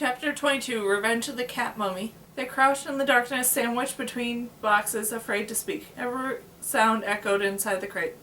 Chapter 22, Revenge of the Cat Mummy. They crouched in the darkness, sandwiched between boxes, afraid to speak. Every sound echoed inside the crate.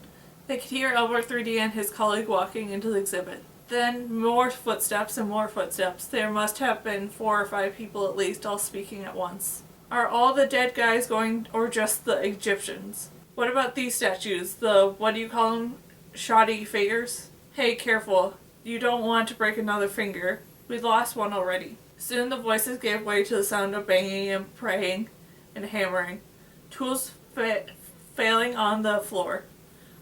They could hear Albert 3D and his colleague walking into the exhibit. Then more footsteps and more footsteps. There must have been 4 or 5 people at least, all speaking at once. Are all the dead guys going, or just the Egyptians? What about these statues? The, what do you call them? Shoddy figures? Hey, careful. You don't want to break another finger. We lost one already. Soon the voices gave way to the sound of banging and praying and hammering. Tools failing on the floor.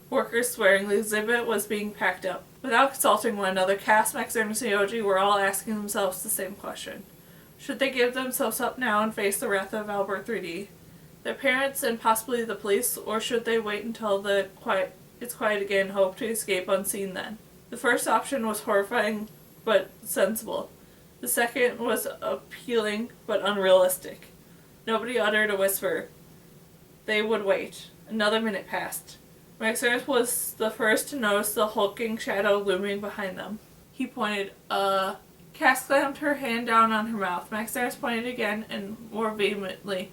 Workers swearing the exhibit was being packed up. Without consulting one another, Cass, Max, Ernest, and Yoji were all asking themselves the same question. Should they give themselves up now and face the wrath of Albert 3D, their parents, and possibly the police, or should they wait until it's quiet again and hope to escape unseen then? The first option was horrifying but sensible. The second was appealing but unrealistic. Nobody uttered a whisper. They would wait. Another minute passed. Max Ernst was the first to notice the hulking shadow looming behind them. He pointed, Cass slammed her hand down on her mouth. Max Ernst pointed again and more vehemently.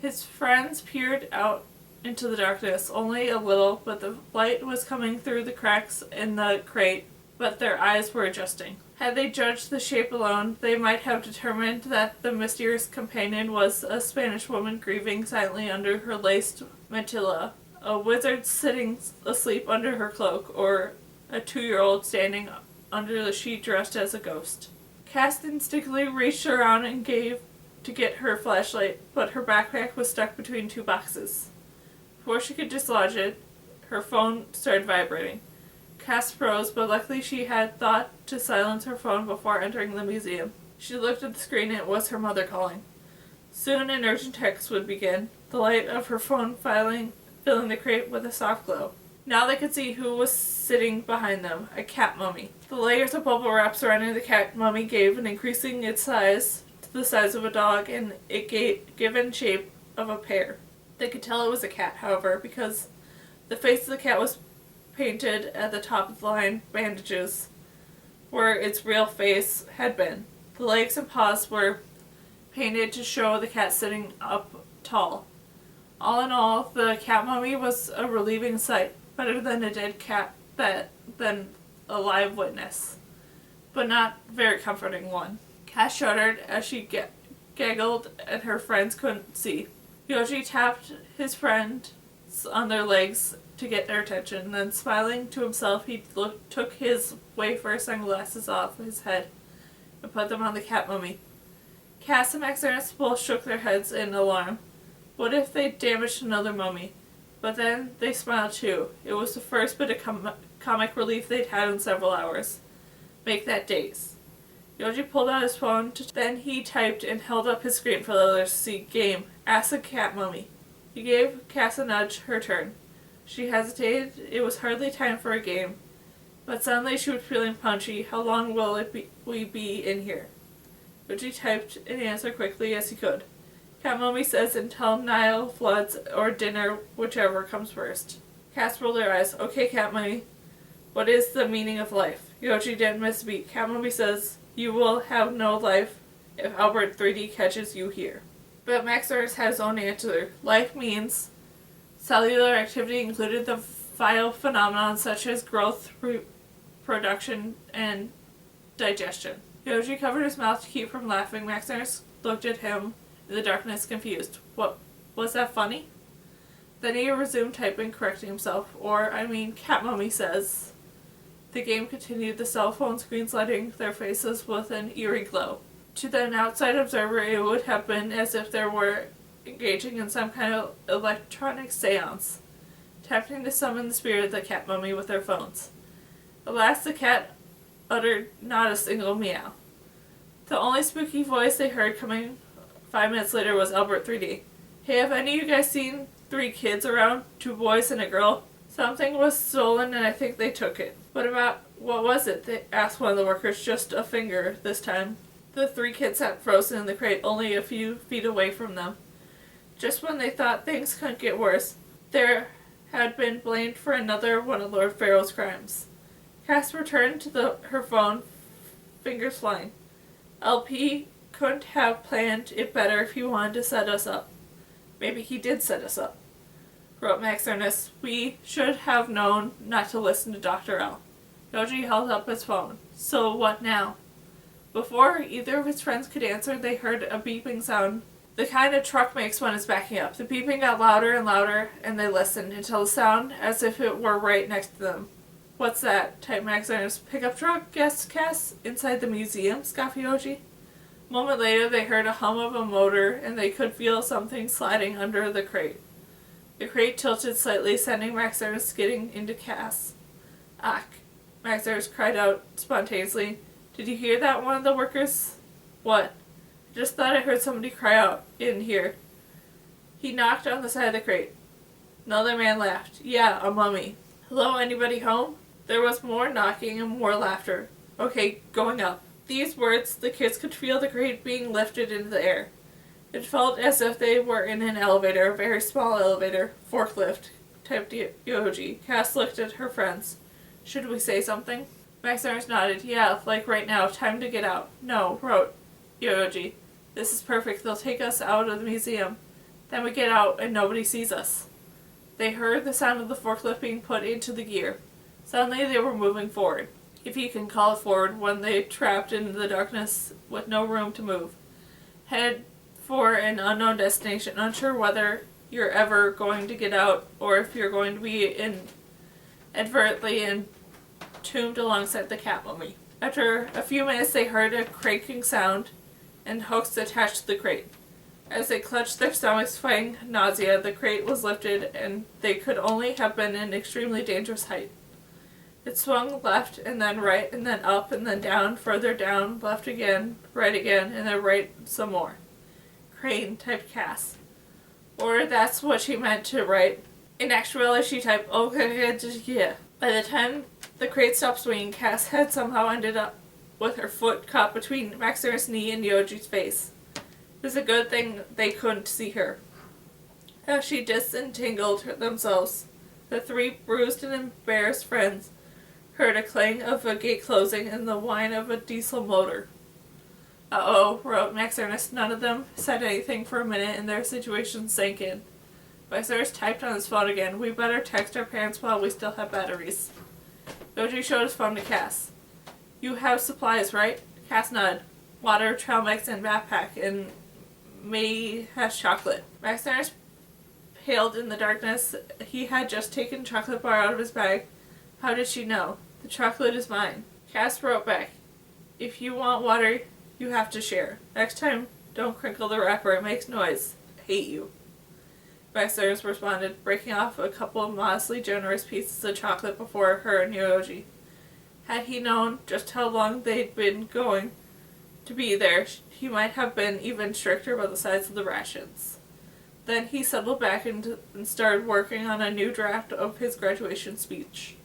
His friends peered out into the darkness, only a little, but the light was coming through the cracks in the crate, but their eyes were adjusting. Had they judged the shape alone, they might have determined that the mysterious companion was a Spanish woman grieving silently under her laced mantilla, a wizard sitting asleep under her cloak, or a 2-year-old standing under the sheet dressed as a ghost. Cass instinctively reached around and gave to get her flashlight, but her backpack was stuck between 2 boxes. Before she could dislodge it, her phone started vibrating. Cass froze, but luckily she had thought to silence her phone before entering the museum. She looked at the screen and it was her mother calling. Soon an urgent text would begin, the light of her phone filling the crate with a soft glow. Now they could see who was sitting behind them, a cat mummy. The layers of bubble wrap surrounding the cat mummy gave an increasing its size to the size of a dog, and it given shape of a pear. They could tell it was a cat, however, because the face of the cat was painted at the top of the line bandages, where its real face had been. The legs and paws were painted to show the cat sitting up tall. All in all, the cat mummy was a relieving sight, better than a dead cat than a live witness, but not very comforting one. Cass shuddered as she gaggled and her friends couldn't see. Yoji tapped his friends on their legs to get their attention, then smiling to himself he took his wafer sunglasses off his head and put them on the cat mummy. Cass and Max Ernst both shook their heads in alarm. What if they damaged another mummy? But then they smiled too. It was the first bit of comic relief they'd had in several hours. Make that days. Yoji pulled out his phone, then he typed and held up his screen for the others to see. Game. Ask the cat mummy. He gave Cass a nudge, her turn. She hesitated. It was hardly time for a game. But suddenly she was feeling punchy. How long will we be in here? Yoji typed an answer quickly as he could. Cat mummy says until Nile floods or dinner, whichever comes first. Cass rolled her eyes. Okay, cat mummy. What is the meaning of life? Yoji didn't miss a beat. Cat mummy says you will have no life if Albert 3D catches you here. But Max Ernst had his own answer. Life means cellular activity included the vital phenomenon such as growth, reproduction, and digestion. Yoji covered his mouth to keep from laughing. Max Ernst looked at him in the darkness, confused. What, was that funny? Then he resumed typing, correcting himself. Cat mummy says. The game continued, the cell phone screens lighting their faces with an eerie glow. To the outside observer, it would have been as if they were engaging in some kind of electronic seance, attempting to summon the spirit of the cat mummy with their phones. At last the cat uttered not a single meow. The only spooky voice they heard coming 5 minutes later was Albert 3D. Hey, have any of you guys seen 3 kids around? 2 boys and a girl? Something was stolen and I think they took it. What was it? They asked one of the workers. Just a finger this time. The 3 kids sat frozen in the crate, only a few feet away from them. Just when they thought things couldn't get worse, there had been blamed for another one of Lord Pharaoh's crimes. Cass returned to her phone, fingers flying. LP couldn't have planned it better if he wanted to set us up. Maybe he did set us up, wrote Max Ernest. We should have known not to listen to Dr. L. Yoji held up his phone. So what now? Before either of his friends could answer, they heard a beeping sound, the kind a truck makes when it's backing up. The beeping got louder and louder, and they listened until the sound as if it were right next to them. What's that? Typed Max Ernest. Pickup truck? Guessed Cass. Inside the museum? Scoffed Yoji. A moment later, they heard a hum of a motor, and they could feel something sliding under the crate. The crate tilted slightly, sending Max Ernest skidding into Cass. Ach! Max Ernest cried out spontaneously. Did you hear that, one of the workers? What? I just thought I heard somebody cry out in here. He knocked on the side of the crate. Another man laughed. Yeah, a mummy. Hello, anybody home? There was more knocking and more laughter. Okay, going up. These words, the kids could feel the crate being lifted into the air. It felt as if they were in an elevator, a very small elevator. Forklift, typed Yoji. Cass looked at her friends. Should we say something? Max Ernest nodded. Yeah, like right now. Time to get out. No, wrote Yoji. This is perfect. They'll take us out of the museum. Then we get out and nobody sees us. They heard the sound of the forklift being put into the gear. Suddenly they were moving forward, if you can call it forward, when they trapped in the darkness with no room to move. Headed for an unknown destination, unsure whether you're ever going to get out or if you're going to be inadvertently entombed alongside the cat mummy. After a few minutes they heard a creaking sound and hooks attached to the crate. As they clutched their stomachs fighting nausea, the crate was lifted and they could only have been an extremely dangerous height. It swung left and then right and then up and then down, further down, left again, and then right some more. Crane, typed Cass. Or that's what she meant to write. In actuality, she typed, okay, yeah. By the time the crate stopped swinging, Cass had somehow ended up with her foot caught between Max Ernest's knee and Yoji's face. It was a good thing they couldn't see her. As she disentangled themselves, the three bruised and embarrassed friends heard a clang of a gate closing and the whine of a diesel motor. Uh-oh, wrote Max Ernest. None of them said anything for a minute and their situation sank in. Max Ernest typed on his phone again. We better text our parents while we still have batteries. Yoji showed his phone to Cass. You have supplies, right? Cass nodded. Water, trail mix, and backpack, and May has chocolate. Max Ernest paled in the darkness. He had just taken a chocolate bar out of his bag. How did she know? The chocolate is mine. Cass wrote back. If you want water, you have to share. Next time, don't crinkle the wrapper. It makes noise. I hate you. Max Ernest responded, breaking off a couple of modestly generous pieces of chocolate before her and Yoji. Had he known just how long they'd been going to be there, he might have been even stricter about the size of the rations. Then he settled back and started working on a new draft of his graduation speech.